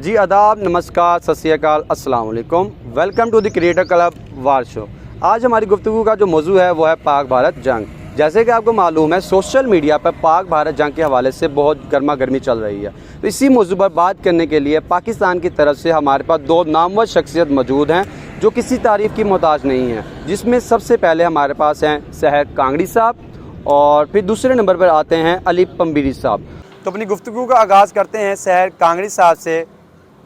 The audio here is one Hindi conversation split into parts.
जी आदाब, नमस्कार, सत श्री अकाल, अस्सलाम वालेकुम। Welcome to the creator club war show. आज हमारी गुफ्तगू का जो मौजू है वो है पाक भारत जंग। जैसे कि आपको मालूम है, सोशल मीडिया पर पाक भारत जंग के हवाले से बहुत गर्मा गर्मी चल रही है। तो इसी मौजू पर बात करने के लिए पाकिस्तान की तरफ से हमारे पास दो नामवर शख्सियत मौजूद हैं जो किसी तारीफ़ की मोहताज नहीं हैं, जिसमें सबसे पहले हमारे पास हैं सहर कांगड़ी साहब और फिर दूसरे नंबर पर आते हैं अली पंबीरी साहब। तो अपनी गुफ्तगू का आगाज़ करते हैं सहर कांगड़ी साहब से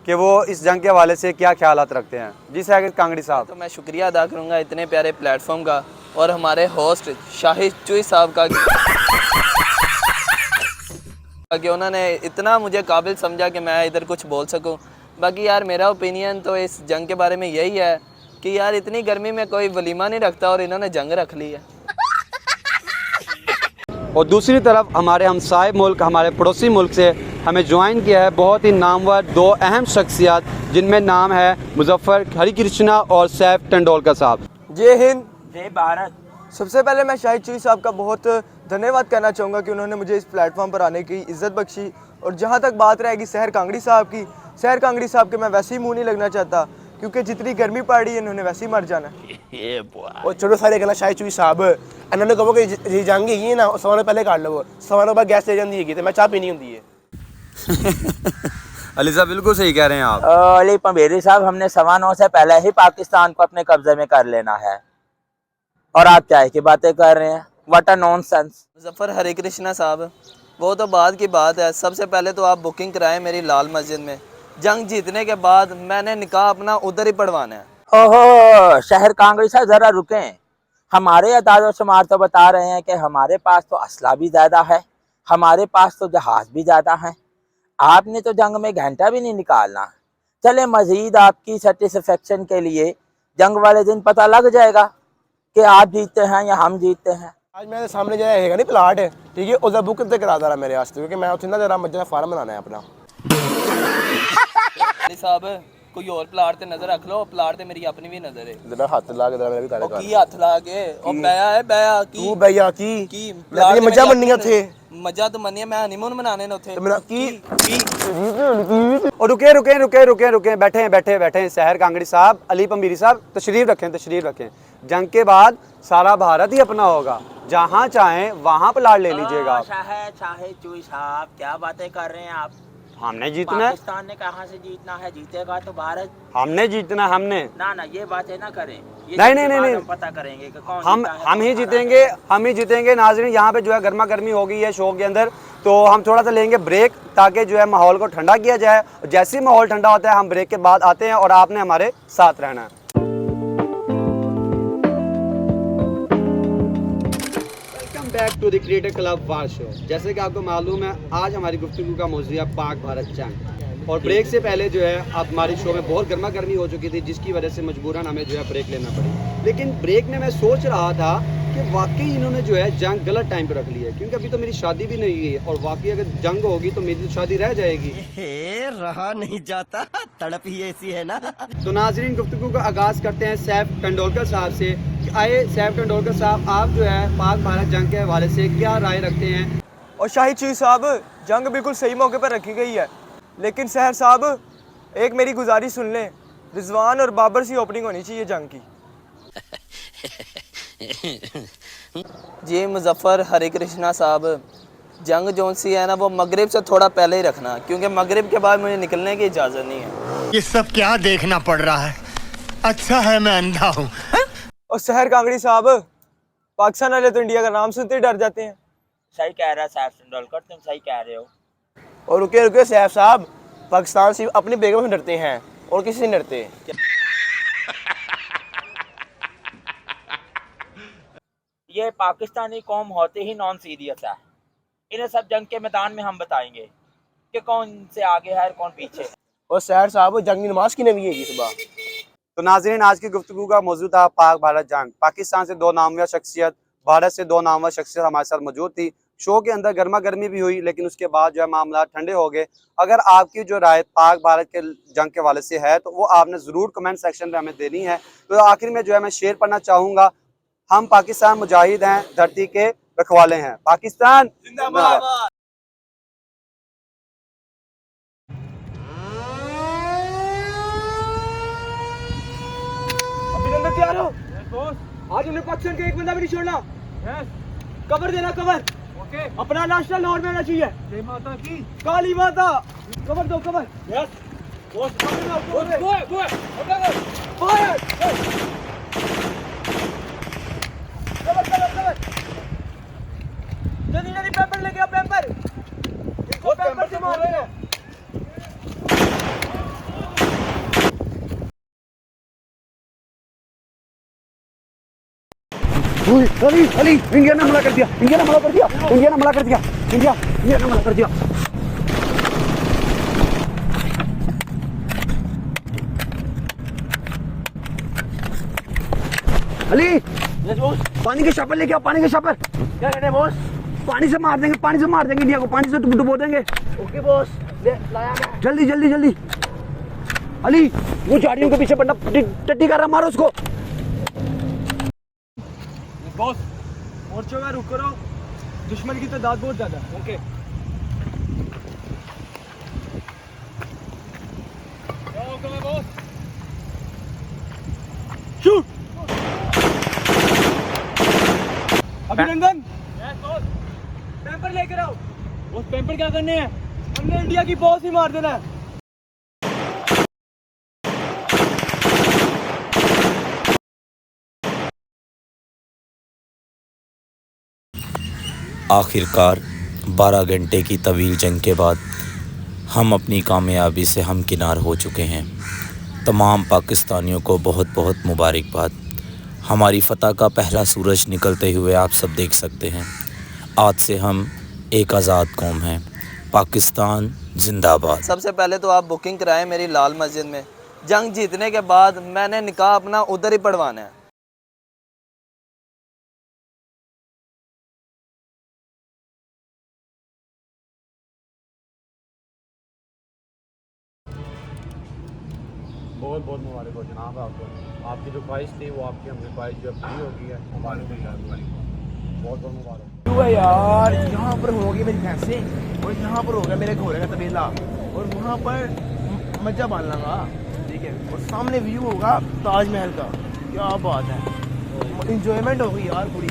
कि वो इस जंग के हवाले से क्या ख्यालात रखते हैं। जी सहर कांगड़ी साहब। तो मैं शुक्रिया अदा करूँगा इतने प्यारे प्लेटफॉर्म का और हमारे होस्ट शाहिद चुई साहब का कि उन्होंने इतना मुझे काबिल समझा कि मैं इधर कुछ बोल सकूं। बाकी यार मेरा ओपिनियन तो इस जंग के बारे में यही है कि यार इतनी गर्मी में कोई वलीमा नहीं रखता और इन्होंने जंग रख ली है। और दूसरी तरफ हमारे हमसाए मुल्क, हमारे पड़ोसी मुल्क से हमें ज्वाइन किया है बहुत ही नामवर दो अहम शख्सियत, जिनमें नाम है मुजफ्फर हरिकृष्णा और सैफ तेंदुलकर साहब। जय हिंद, जय भारत। सबसे पहले मैं शाहिद चुई साहब का बहुत धन्यवाद करना चाहूँगा कि उन्होंने मुझे इस प्लेटफॉर्म पर आने की इज़्ज़त बख्शी। और जहाँ तक बात रहेगी सहर कांगड़ी साहब की, सहर कांगड़ी साहब के मैं वैसे ही मुँह नहीं लगना चाहता, क्योंकि जितनी गर्मी पड़ रही है इन्होंने वैसे ही मर जाना है। और छोटे सारे कहना शाहिद चुई साहब इन्होंने कहो कि जी जंग ही ना सवाल पहले काट लो, सवालों बाद गैस ले जाती है तो मैं चाह पीनी होती है। अली साहब बिल्कुल सही कह रहे हैं आप। अली पंबेरी साहब, हमने 9:15 से पहले ही पाकिस्तान को अपने कब्जे में कर लेना है और आप क्या की बातें कर रहे हैं? What a nonsense. Muzaffar Harikrishna साहब, वो तो बाद की बात है। सबसे पहले तो आप बुकिंग कराएं मेरी लाल मस्जिद में। जंग जीतने के बाद मैंने निकाह अपना उधर ही पढ़वाना है। ओहो शहर कांगड़ी साहब, जरा रुकें। हमारे अंदाज़ो शुमार तो बता रहे हैं कि हमारे पास तो असला भी ज़्यादा है, हमारे पास तो जहाज़ भी ज़्यादा है। आपने तो जंग में घंटा भी नहीं निकालना। चले मज़ीद आपकी सेटिस्फेक्शन के लिए जंग वाले दिन पता लग जाएगा कि आप जीतते हैं या हम जीतते हैं। आज मेरे सामने जो है नहीं प्लाट है, ठीक है, उधर बुक करके करा रहा मेरे वास्ते, क्योंकि मैं उसे ना जरा मस्जिद फार्म बनाना है अपना। साहब कोई और प्लाट ते नजर रख लो, प्लाट ते मेरी अपनी भी नजर है। जरा हाथ ला के जरा मेरे भी तारे कर। की हाथ ला के ओ बैया है बैया की तू भैया की प्लाट मजा मननी थे, मजा तो मनिए, मैं हनीमून मनाने ने उथे की। और रुके रुके रुके रुके रुके बैठे हैं बैठे बैठे हैं सहर कांगड़ी साहब, अली पंबीरी साहब, तशरीफ रखें तशरीफ रखें। जंग के बाद सारा भारत ही अपना होगा, जहाँ चाहें वहाँ प्लाट ले लीजिएगा। शाहिद चुई साहब, क्या बातें कर रहे हैं आप? हमने जीतना है। पाकिस्तान ने कहाँ से जीतना है? जीतेगा तो भारत। हमने जीतना, हमने ना ये बातें ना करें। नहीं पता करेंगे कि कौन हम ही जीतेंगे, हम ही जीतेंगे। नाज़रीन, यहाँ पे जो है गर्मा गर्मी हो गई है शो के अंदर, तो हम थोड़ा सा लेंगे ब्रेक ताकि जो है माहौल को ठंडा किया जाए। जैसे ही माहौल ठंडा होता है हम ब्रेक के बाद आते हैं और आपने हमारे साथ रहना है। Back to the creator club war show. जैसे कि आपको मालूम है, आज हमारी गुफ्तगू का मौजू है पाक भारत जंग। और ब्रेक से पहले जो है अब हमारी शो में बहुत गर्मा गर्मी हो चुकी थी, जिसकी वजह से मजबूरन हमें जो है ब्रेक लेना पड़ी। लेकिन ब्रेक में मैं सोच रहा था कि वाकई इन्होंने जो है जंग गलत टाइम पर रख ली है, क्योंकि अभी तो मेरी शादी भी नहीं हुई है और वाकई अगर जंग होगी तो मेरी शादी रह जाएगी। रहा नहीं जाता, तड़प ही ऐसी है ना। तो नाजरीन, गुफ्तगू का आगाज़ करते हैं सैफ तेंदुलकर साहब से। आए सैफ तेंदुलकर साहब, आप जो है पाक भारत जंग के हवाले से क्या राय रखते हैं? और शाहिद चुई साहब, जंग बिल्कुल सही मौके पर रखी गई है, लेकिन सहर साहब एक मेरी गुजारिश सुन लें, रिजवान और बाबर सी ओपनिंग होनी चाहिए जंग की। जी मुजफ्फर हरिकृष्णा साहब, जंग जोन सी है ना वो मगरिब से थोड़ा पहले ही रखना, क्योंकि मगरिब के बाद मुझे निकलने की इजाज़त नहीं है। ये सब क्या देखना पड़ रहा है? अच्छा है मैं अंधा हूँ। और सहर कांगड़ी साहब, पाकिस्तान वाले तो इंडिया का नाम सुनते ही डर जाते हैं। सही कह रहा है साहब तेंदुलकर, तुम सही कह रहे हो। और रुके रुके सैफ साहब, पाकिस्तान से अपनी बेगम से डरते हैं और किसी से नहीं डरते। ये पाकिस्तानी कौम होते ही नॉन सीरियस है। इन्हें सब जंग के मैदान में हम बताएंगे कि कौन से आगे है और कौन पीछे। और सहर साहब, जंग की नमाज की नबी है सुबह। तो नाजरीन, आज की गुफ्तगू का मौजू था पाक भारत जंग। पाकिस्तान से दो नामवर शख्सियत, भारत से दो नामवर शख्सियत हमारे साथ मौजूद थी। शो के अंदर गर्मा गर्मी भी हुई, लेकिन उसके बाद जो है मामला ठंडे हो गए। अगर आपकी जो राय पाक भारत के जंग के हवाले से है तो वो आपने ज़रूर कमेंट सेक्शन में हमें देनी है। तो आखिर में जो है मैं शेर पढ़ना चाहूँगा, हम पाकिस्तान मुजाहिद हैं, धरती के रखवाले हैं, पाकिस्तान जिंदाबाद। तैयार हो? आज उन्हें पाकिस्तान का एक बंदा भी नहीं छोड़ना। कवर देना, कवर। ओके। अपना नाश्ता लाहौर में आना चाहिए। जय माता की। काली माता। कवर दो, कवर। यस। बॉस, कवर दो। फायर। कवर। जल्दी जल्दी पेपर लेके आओ, पेपर। इनको पेपर से मार रहे हैं। अली अली इंडिया ने हमला कर दिया, इंडिया ने हमला कर दिया, इंडिया ने हमला कर दिया, इंडिया ने हमला कर दिया। अली पानी के शापर लेके आओ, पानी के शापर। क्या कहते हैं बॉस? पानी से मार देंगे इंडिया को, पानी से डुबो देंगे। ओके बॉस, ले लाया मैं। जल्दी जल्दी जल्दी। अली वो झाड़ियों के पीछे बंदा टट्टी कर रहा, मारो उसको। बॉस, मोर्चों में रुक करो, दुश्मन की तादाद बहुत ज्यादा है। ओके। Boss, shoot. अभिनंदन। पेपर लेकर आओ। बॉस, पेपर क्या करने हैं? हमने इंडिया की बॉस ही मार देना है। आखिरकार 12 घंटे की तवील जंग के बाद हम अपनी कामयाबी से हमकिनार हो चुके हैं। तमाम पाकिस्तानियों को बहुत बहुत मुबारकबाद। हमारी फ़तह का पहला सूरज निकलते हुए आप सब देख सकते हैं। आज से हम एक आज़ाद कौम हैं। पाकिस्तान जिंदाबाद। सबसे पहले तो आप बुकिंग कराएं मेरी लाल मस्जिद में। जंग जीतने के बाद मैंने निकाह अपना उधर ही पढ़वाना है। बहुत बहुत मुबारक हो जनाब आपको। आपकी जो ख्वाहिश थी वो आपकी हमने ख्वाहिश जो पूरी हो गई है। मुबारक हो यार, बहुत बहुत मुबारक। क्यों यार, यहाँ पर हो गई मेरी भैंसे और यहाँ पर हो गया मेरे घोड़े का तबेला और वहाँ पर मज्जा बांध लूँगा, ठीक है। और सामने व्यू होगा ताजमहल का, क्या बात है। इंजॉयमेंट होगी यार पूरी।